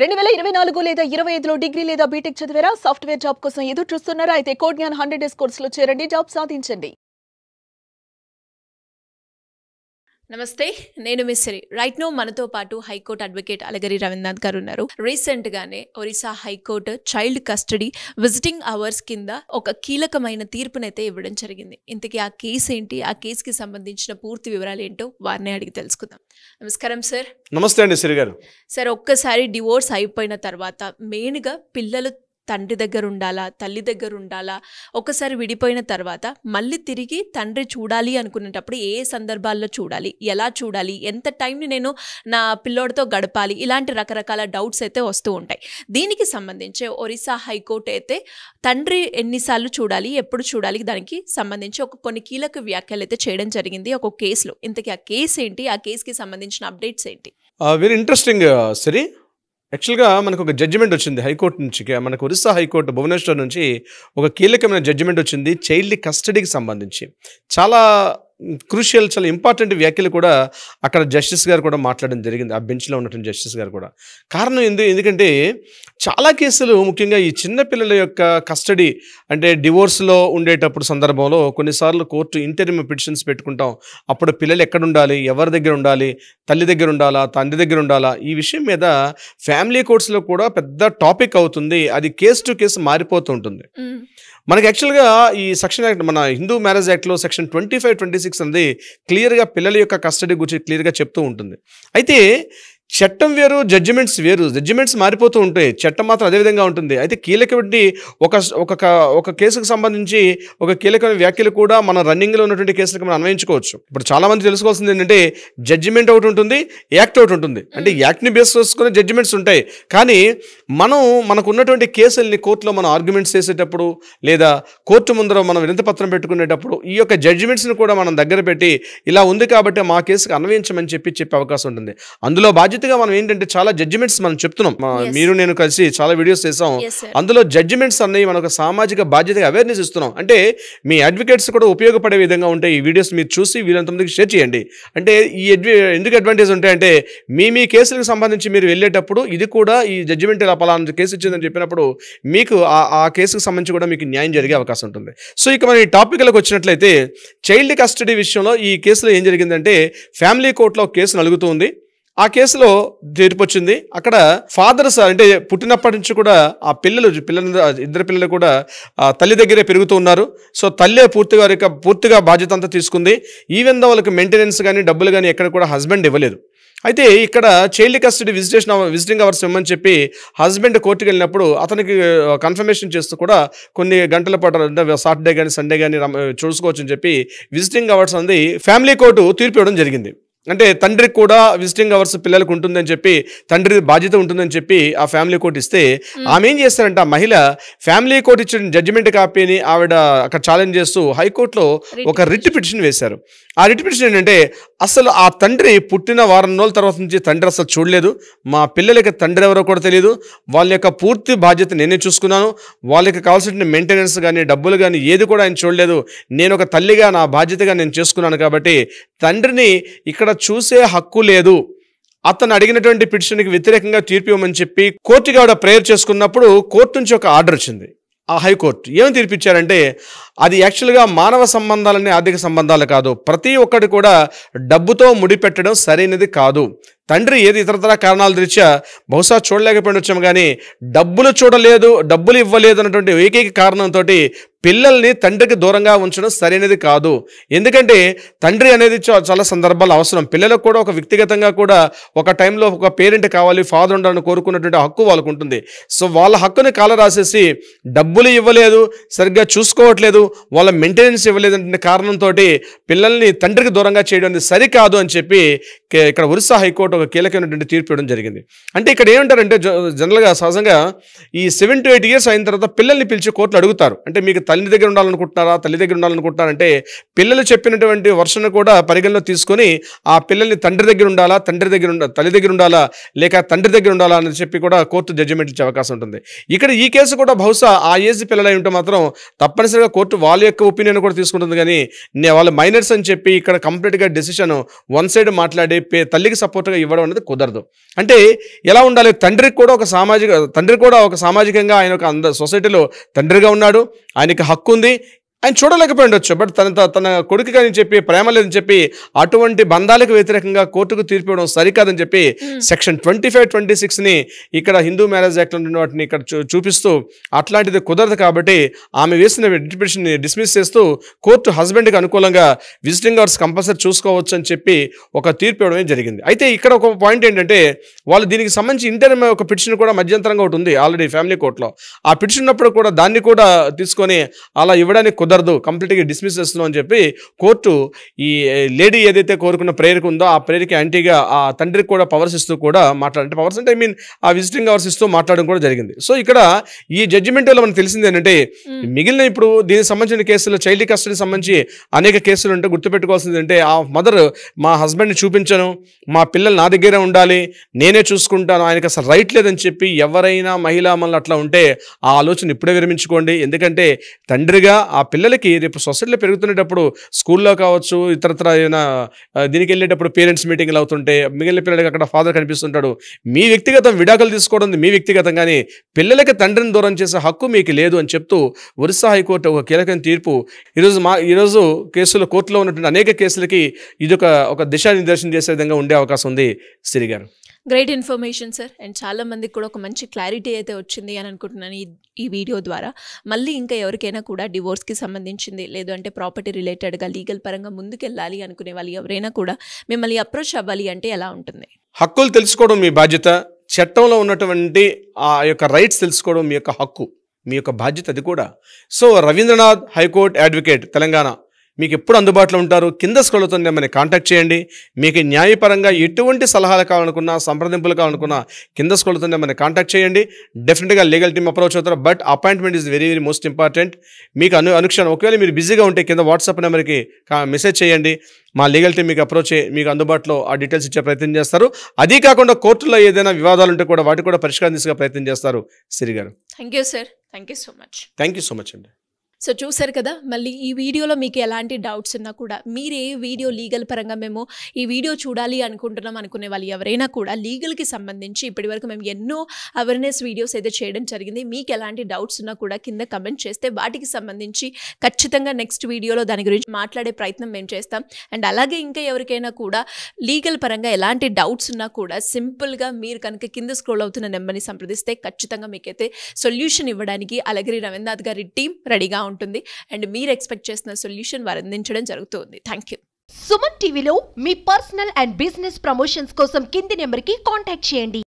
2024 లేదా 25లో డిగ్రీ లేదా బీటెక్ చదివారా? సాఫ్ట్‌వేర్ జాబ్ కోసం ఎదురు చూస్తున్నారా? అయితే కోడ్ జ్ఞాన్ 100 డేస్ కోర్సులో చేరండి, జాబ్ సాధించండి. నమస్తే, నేను మిస్సరి. రైట్ నో మనతో పాటు హైకోర్టు అడ్వకేట్ అలగరి రవీంద్రనాథ్ గారు ఉన్నారు. రీసెంట్ గానే Orissa high court child custody visiting hours కింద ఒక కీలకమైన తీర్పునైతే ఇవ్వడం జరిగింది. ఇంతకీ ఆ కేసు ఏంటి, ఆ కేసుకి సంబంధించిన పూర్తి వివరాలు ఏంటో వారిని అడిగి తెలుసుకుందాం. నమస్కారం సార్. నమస్తే అండి సిరి గారు. సార్, ఒక్కసారి డివోర్స్ అయిపోయిన తర్వాత మెయిన్గా పిల్లలు తండ్రి దగ్గర ఉండాలా, తల్లి దగ్గర ఉండాలా, ఒకసారి విడిపోయిన తర్వాత మళ్ళీ తిరిగి తండ్రి చూడాలి అనుకునేటప్పుడు ఏ సందర్భాల్లో చూడాలి, ఎలా చూడాలి, ఎంత టైంని నేను నా పిల్లోడితో గడపాలి, ఇలాంటి రకరకాల డౌట్స్ అయితే వస్తూ ఉంటాయి. దీనికి సంబంధించి ఒరిస్సా హైకోర్టు అయితే తండ్రి ఎన్నిసార్లు చూడాలి, ఎప్పుడు చూడాలి, దానికి సంబంధించి కొన్ని కీలక వ్యాఖ్యలు అయితే చేయడం జరిగింది ఒక కేసులో. ఇంతకీ ఆ కేసు ఏంటి, ఆ కేసుకి సంబంధించిన అప్డేట్స్ ఏంటి? వెరీ ఇంట్రెస్టింగ్ సిరి. యాక్చువల్గా మనకు ఒక జడ్జిమెంట్ వచ్చింది హైకోర్టు నుంచి. మనకు ఒరిస్సా హైకోర్టు భువనేశ్వర్ నుంచి ఒక కీలకమైన జడ్జిమెంట్ వచ్చింది చైల్డ్ కస్టడీకి సంబంధించి. చాలా క్రూషియల్, చాలా ఇంపార్టెంట్ వ్యాఖ్యలు కూడా అక్కడ జస్టిస్ గారు కూడా మాట్లాడడం జరిగింది, ఆ బెంచ్లో ఉన్నటువంటి జస్టిస్ గారు కూడా. కారణం ఎందుకంటే చాలా కేసులు, ముఖ్యంగా ఈ చిన్నపిల్లల యొక్క కస్టడీ అంటే డివోర్స్లో ఉండేటప్పుడు సందర్భంలో కొన్నిసార్లు కోర్టు ఇంటరిమ్ పిటిషన్స్ పెట్టుకుంటాం. అప్పుడు పిల్లలు ఎక్కడ ఉండాలి, ఎవరి దగ్గర ఉండాలి, తల్లి దగ్గర ఉండాలా, తండ్రి దగ్గర ఉండాలా, ఈ విషయం మీద ఫ్యామిలీ కోర్ట్స్లో కూడా పెద్ద టాపిక్ అవుతుంది. అది కేసు టు కేసు మారిపోతూ ఉంటుంది. మనకి యాక్చువల్గా ఈ సెక్షన్ యాక్ట్, మన హిందూ మ్యారేజ్ యాక్ట్లో సెక్షన్ 25, 26 అనేది క్లియర్గా పిల్లల యొక్క కస్టడీ గురించి క్లియర్గా చెప్తూ ఉంటుంది. అయితే చట్టం వేరు, జడ్జిమెంట్స్ వేరు. జడ్జిమెంట్స్ మారిపోతూ ఉంటాయి, చట్టం మాత్రం అదేవిధంగా ఉంటుంది. అయితే కీలకమైన ఒక కేసుకు సంబంధించి ఒక కీలకమైన వ్యాఖ్యలు కూడా మన రన్నింగ్లో ఉన్నటువంటి కేసులకు మనం అన్వయించుకోవచ్చు. ఇప్పుడు చాలామంది తెలుసుకోవాల్సింది ఏంటంటే జడ్జిమెంట్ ఒకటి ఉంటుంది, యాక్ట్ ఒకటి ఉంటుంది. అంటే యాక్ట్ని బేస్ చేసుకునే జడ్జిమెంట్స్ ఉంటాయి. కానీ మనకు ఉన్నటువంటి కేసుల్ని కోర్టులో మనం ఆర్గ్యుమెంట్స్ చేసేటప్పుడు లేదా కోర్టు ముందర మనం వినతి పత్రం పెట్టుకునేటప్పుడు ఈ యొక్క జడ్జిమెంట్స్ని కూడా మనం దగ్గర పెట్టి ఇలా ఉంది కాబట్టి మా కేసుకు అన్వయించమని చెప్పే అవకాశం ఉంటుంది. అందులో బాధ్యతగా మనం ఏంటంటే చాలా జడ్జిమెంట్స్ మనం చెప్తున్నాం. మీరు నేను కలిసి చాలా వీడియోస్ చేసాం. అందులో జడ్జిమెంట్స్ అన్నవి మనకు సామాజిక బాధ్యతగా అవేర్నెస్ ఇస్తున్నాం. అంటే మీ అడ్వకేట్స్ కూడా ఉపయోగపడే విధంగా ఉంటాయి ఈ వీడియోస్. మీరు చూసి వీళ్ళంతమందికి షేర్ చేయండి. అంటే ఎందుకు అడ్వాంటేజ్ ఉంటాయంటే మీ కేసులకు సంబంధించి మీరు వెళ్ళేటప్పుడు ఇది కూడా ఈ జడ్జిమెంట్ ఇలా పలానా కేసు ఇచ్చిందని చెప్పినప్పుడు మీకు ఆ కేసుకు సంబంధించి కూడా మీకు న్యాయం జరిగే అవకాశం ఉంటుంది. సో ఇక మన ఈ టాపిక్లకు వచ్చినట్లయితే చైల్డ్ కస్టడీ విషయంలో ఈ కేసులో ఏం జరిగిందంటే ఫ్యామిలీ కోర్టులో కేసు నలుగుతూ ఉంది. ఆ కేసులో తీర్పు వచ్చింది. అక్కడ ఫాదర్స్ అంటే పుట్టినప్పటి నుంచి కూడా ఆ ఇద్దరు పిల్లలు కూడా తల్లి దగ్గరే పెరుగుతూ ఉన్నారు. సో తల్లే పూర్తిగా బాధ్యత అంతా తీసుకుంది. ఈవెన్ దో వాళ్ళకి మెయింటెనెన్స్ కానీ డబ్బులు కానీ ఎక్కడ కూడా హస్బెండ్ ఇవ్వలేదు. అయితే ఇక్కడ చైల్డ్ కస్టడీ విజిటింగ్ అవర్స్ ఇవ్వమని చెప్పి హస్బెండ్ కోర్టుకు వెళ్ళినప్పుడు అతనికి కన్ఫర్మేషన్ చేస్తూ కూడా కొన్ని గంటల పాటు అంటే సాటర్డే కానీ సండే కానీ చూసుకోవచ్చు అని చెప్పి విజిటింగ్ అవర్స్ అనేది ఫ్యామిలీ కోర్టు తీర్పు ఇవ్వడం జరిగింది. అంటే తండ్రికి కూడా విజిటింగ్ అవర్స్ పిల్లలకు ఉంటుందని చెప్పి, తండ్రి బాధ్యత ఉంటుందని చెప్పి ఆ ఫ్యామిలీ కోర్టు ఇస్తే ఆమె ఏం చేస్తారంటే ఆ మహిళ ఫ్యామిలీ కోర్టు ఇచ్చిన జడ్జిమెంట్ కాపీని ఆవిడ అక్కడ ఛాలెంజ్ చేస్తూ హైకోర్టులో ఒక రిట్ పిటిషన్ వేశారు. ఆ రిట్ పిటిషన్ ఏంటంటే అసలు ఆ తండ్రి పుట్టిన వారం రోజుల తర్వాత నుంచి తండ్రి అసలు చూడలేదు, మా పిల్లలకి తండ్రి ఎవరో కూడా తెలియదు, వాళ్ళ యొక్క పూర్తి బాధ్యత నేనే చూసుకున్నాను, వాళ్ళకి కావాల్సిన మెయింటెనెన్స్ కానీ డబ్బులు కానీ ఏది కూడా ఆయన చూడలేదు, నేను ఒక తల్లిగా నా బాధ్యతగా నేను చేసుకున్నాను కాబట్టి తండ్రిని ఇక్కడ చూసే హక్కు లేదు. అతను అడిగినటువంటి పిటిషన్కి వ్యతిరేకంగా తీర్పు ఇవ్వమని చెప్పి కోర్టుకి ఆవిడ ప్రేయర్ చేసుకున్నప్పుడు కోర్టు నుంచి ఒక ఆర్డర్ వచ్చింది. ఆ హైకోర్టు ఏమని తీర్పిచ్చారంటే అది యాక్చువల్గా మానవ సంబంధాలని ఆర్థిక సంబంధాలు కాదు, ప్రతి ఒక్కటి కూడా డబ్బుతో ముడిపెట్టడం సరైనది కాదు. తండ్రి ఏది ఇతరతర కారణాల దృష్ట్యా బహుశా చూడలేకపోయినొచ్చాము, కానీ డబ్బులు ఇవ్వలేదు అన్నటువంటి ఏకైక కారణంతో పిల్లల్ని తండ్రికి దూరంగా ఉంచడం సరైనది కాదు. ఎందుకంటే తండ్రి అనేది చాలా సందర్భాలు అవసరం. పిల్లలకు కూడా ఒక వ్యక్తిగతంగా కూడా ఒక టైంలో ఒక పేరెంట్ కావాలి, ఫాదర్ ఉండాలని కోరుకున్నటువంటి హక్కు వాళ్ళకు ఉంటుంది. సో వాళ్ళ హక్కుని కాల రాసేసి డబ్బులు ఇవ్వలేదు, సరిగ్గా చూసుకోవట్లేదు, వాళ్ళ మెయింటెనెన్స్ ఇవ్వలేదు అనే కారణంతో పిల్లల్ని తండ్రికి దూరంగా చేయడం అనేది సరికాదు అని చెప్పి ఇక్కడ ఒరిస్సా హైకోర్టు ఒక కీలకమైనటువంటి తీర్పు ఇవ్వడం జరిగింది. అంటే ఇక్కడ ఏమంటారంటే జనరల్గా సహజంగా ఈ 7 to 8 years అయిన తర్వాత పిల్లల్ని పిలిచి కోర్టులు అడుగుతారు. అంటే మీకు తల్లి దగ్గర ఉండాలనుకుంటున్నారా, తల్లి దగ్గర ఉండాలనుకుంటున్నారంటే పిల్లలు చెప్పినటువంటి వర్షను కూడా పరిగణలో తీసుకొని ఆ పిల్లల్ని తల్లి దగ్గర ఉండాలా లేక తండ్రి దగ్గర ఉండాలా అని చెప్పి కూడా కోర్టు జడ్జిమెంట్ ఇచ్చే అవకాశం ఉంటుంది. ఇక్కడ ఈ కేసు కూడా బహుశా ఆ ఏజ్ పిల్లలు అయి ఉంటే మాత్రం తప్పనిసరిగా కోర్టు వాళ్ళ యొక్క ఒపీనియన్ కూడా తీసుకుంటుంది. కానీ వాళ్ళ మైనర్స్ అని చెప్పి ఇక్కడ కంప్లీట్గా డెసిషన్ వన్ సైడ్ మాట్లాడి తల్లికి సపోర్ట్గా ఇవ్వడం అనేది కుదరదు. అంటే ఎలా ఉండాలి, తండ్రి కూడా ఒక సామాజికంగా ఆయన ఒక సొసైటీలో తండ్రిగా ఉన్నాడు, ఆయనకి హక్కు ఉంది, ఆయన చూడలేకపోయి ఉండొచ్చు. బట్ తన కొడుకు కానీ చెప్పి ప్రేమ లేదని చెప్పి అటువంటి బంధాలకు వ్యతిరేకంగా కోర్టుకు తీర్పు ఇవ్వడం సరికాదని చెప్పి సెక్షన్ 25-26ని ఇక్కడ హిందూ మ్యారేజ్ యాక్ట్లో ఉన్న వాటిని ఇక్కడ చూపిస్తూ అట్లాంటిది కుదరదు కాబట్టి ఆమె వేసిన పిటిషన్ని డిస్మిస్ చేస్తూ కోర్టు హస్బెండ్కి అనుకూలంగా విజిటింగ్ అవర్స్ కంపల్సరీ చూసుకోవచ్చు అని చెప్పి ఒక తీర్పు ఇవ్వడమే జరిగింది. అయితే ఇక్కడ ఒక పాయింట్ ఏంటంటే వాళ్ళు దీనికి సంబంధించి ఇంటర్మ్ ఒక పిటిషన్ కూడా మధ్యంతరంగా ఒకటి ఉంది ఆల్రెడీ ఫ్యామిలీ కోర్టులో. ఆ పిటిషన్ ఉన్నప్పుడు కూడా దాన్ని కూడా తీసుకొని అలా ఇవ్వడానికి కుదరదు, కంప్లీట్గా డిస్మిస్ చేస్తున్నాం అని చెప్పి కోర్టు ఈ లేడీ ఏదైతే కోరుకున్న ప్రేయర్కి ఉందో ఆ ప్రేయర్కి యాంటీగా ఆ తండ్రికి కూడా పవర్స్ ఇస్తూ కూడా మాట్లాడంటే పవర్స్ అంటే ఆ విజిటింగ్ అవర్స్ ఇస్తూ మాట్లాడడం కూడా జరిగింది. సో ఇక్కడ ఈ జడ్జిమెంట్లో మనకు తెలిసింది ఏంటంటే మిగిలిన ఇప్పుడు దీనికి సంబంధించిన కేసులు చైల్డ్ కస్టడీకి సంబంధించి అనేక కేసులు ఉంటే గుర్తుపెట్టుకోవాల్సింది అంటే ఆ మదర్ మా హస్బెండ్ని చూపించను, మా పిల్లలు నా దగ్గరే ఉండాలి, నేనే చూసుకుంటాను, ఆయనకి అసలు రైట్ లేదని చెప్పి ఎవరైనా మహిళా మనలు అట్లా ఉంటే ఆ ఆలోచన ఇప్పుడే విరమించుకోండి. ఎందుకంటే తండ్రిగా ఆ పిల్లలకి రేపు సొసైటీలో పెరుగుతున్నప్పుడు స్కూల్లో కావచ్చు ఇతరత్ర ఏమైనా దీనికి వెళ్ళేటప్పుడు పేరెంట్స్ మీటింగ్లు అవుతుంటే మిగిలిన పిల్లలకి అక్కడ ఫాదర్ కనిపిస్తుంటాడు. మీ వ్యక్తిగతం విడాకులు తీసుకోవడం మీ వ్యక్తిగతం, కానీ పిల్లలకి తండ్రిని దూరం చేసే హక్కు మీకు లేదు అని చెప్తూ ఒరిస్సా హైకోర్టు ఒక కీలకమైన తీర్పు ఈరోజు కేసులో కోర్టులో ఉన్నటువంటి అనేక కేసులకి ఇది ఒక దిశానిర్దేశం చేసే విధంగా ఉండే అవకాశం ఉంది. సిరి గారు, గ్రేట్ ఇన్ఫర్మేషన్ సార్. అండ్ చాలా మందికి కూడా ఒక మంచి క్లారిటీ అయితే వచ్చింది అని అనుకుంటున్నాను ఈ వీడియో ద్వారా. మళ్ళీ ఇంకా ఎవరికైనా కూడా డివోర్స్కి సంబంధించింది లేదు అంటే ప్రాపర్టీ రిలేటెడ్గా లీగల్ పరంగా ముందుకెళ్ళాలి అనుకునే వాళ్ళు ఎవరైనా కూడా మిమ్మల్ని అప్రోచ్ అవ్వాలి అంటే ఎలా ఉంటుంది? హక్కులు తెలుసుకోవడం మీ బాధ్యత, చట్టంలో ఉన్నటువంటి ఆ యొక్క రైట్స్ తెలుసుకోవడం మీ యొక్క హక్కు, మీ యొక్క బాధ్యత అది కూడా. So Ravindranath high court advocate Telangana మీకు ఎప్పుడు అందుబాటులో ఉంటారు. కింద స్క్రోల్ అవుతుంది, మనని కాంటాక్ట్ చేయండి. మీకు న్యాయపరంగా ఎటువంటి సలహాలు కావాలనుకున్నా సంప్రదింపులు కావాలనుకున్నా కింద స్క్రోల్ అవుతుంది, మనని కాంటాక్ట్ చేయండి. డెఫినెట్గా లీగల్ టీమ్ అప్రోచ్ అవుతారు. But appointment is very very most important. మీకు అనుక్షణం ఒకవేళ మీరు బిజీగా ఉంటే కింద వాట్సాప్ నెంబర్కి మెసేజ్ చేయండి. మా లీగల్ టీం మీకు అప్రోచ్ మీకు అందుబాటులో ఆ డీటెయిల్స్ ఇచ్చే ప్రయత్నం చేస్తారు. అదీ కాకుండా కోర్టులో ఏదైనా వివాదాలు ఉంటే కూడా వాటి కూడా పరిష్కారం తీసుకునే ప్రయత్నం చేస్తారు. సిరి గారు, thank you sir. Thank you so much. Thank you so much అండి. సో చూసారు కదా, మళ్ళీ ఈ వీడియోలో మీకు ఎలాంటి డౌట్స్ ఉన్నా కూడా మీరు ఏ వీడియో లీగల్ పరంగా మేము ఈ వీడియో చూడాలి అనుకుంటున్నాం అనుకునే వాళ్ళు ఎవరైనా కూడా లీగల్కి సంబంధించి ఇప్పటివరకు మేము ఎన్నో అవేర్నెస్ వీడియోస్ అయితే చేయడం జరిగింది. మీకు ఎలాంటి డౌట్స్ ఉన్నా కూడా కింద కమెంట్ చేస్తే వాటికి సంబంధించి ఖచ్చితంగా నెక్స్ట్ వీడియోలో దాని గురించి మాట్లాడే ప్రయత్నం మేము చేస్తాం. అండ్ అలాగే ఇంకా ఎవరికైనా కూడా లీగల్ పరంగా ఎలాంటి డౌట్స్ ఉన్నా కూడా సింపుల్గా మీరు కనుక కింద స్క్రోల్ అవుతున్న నెంబర్ని సంప్రదిస్తే ఖచ్చితంగా మీకైతే సొల్యూషన్ ఇవ్వడానికి అలగిరి రవీంద్రనాథ్ గారి టీం రెడీగా ఉంటుంది. అండ్ మీరు ఎక్స్పెక్ట్ చేసిన సొల్యూషన్ వారు అందించడం జరుగుతుంది. Thank you. సుమన్ టీవీలో మీ పర్సనల్ అండ్ బిజినెస్ ప్రమోషన్స్ కోసం కింది నెంబర్కి కాంటాక్ట్ చేయండి.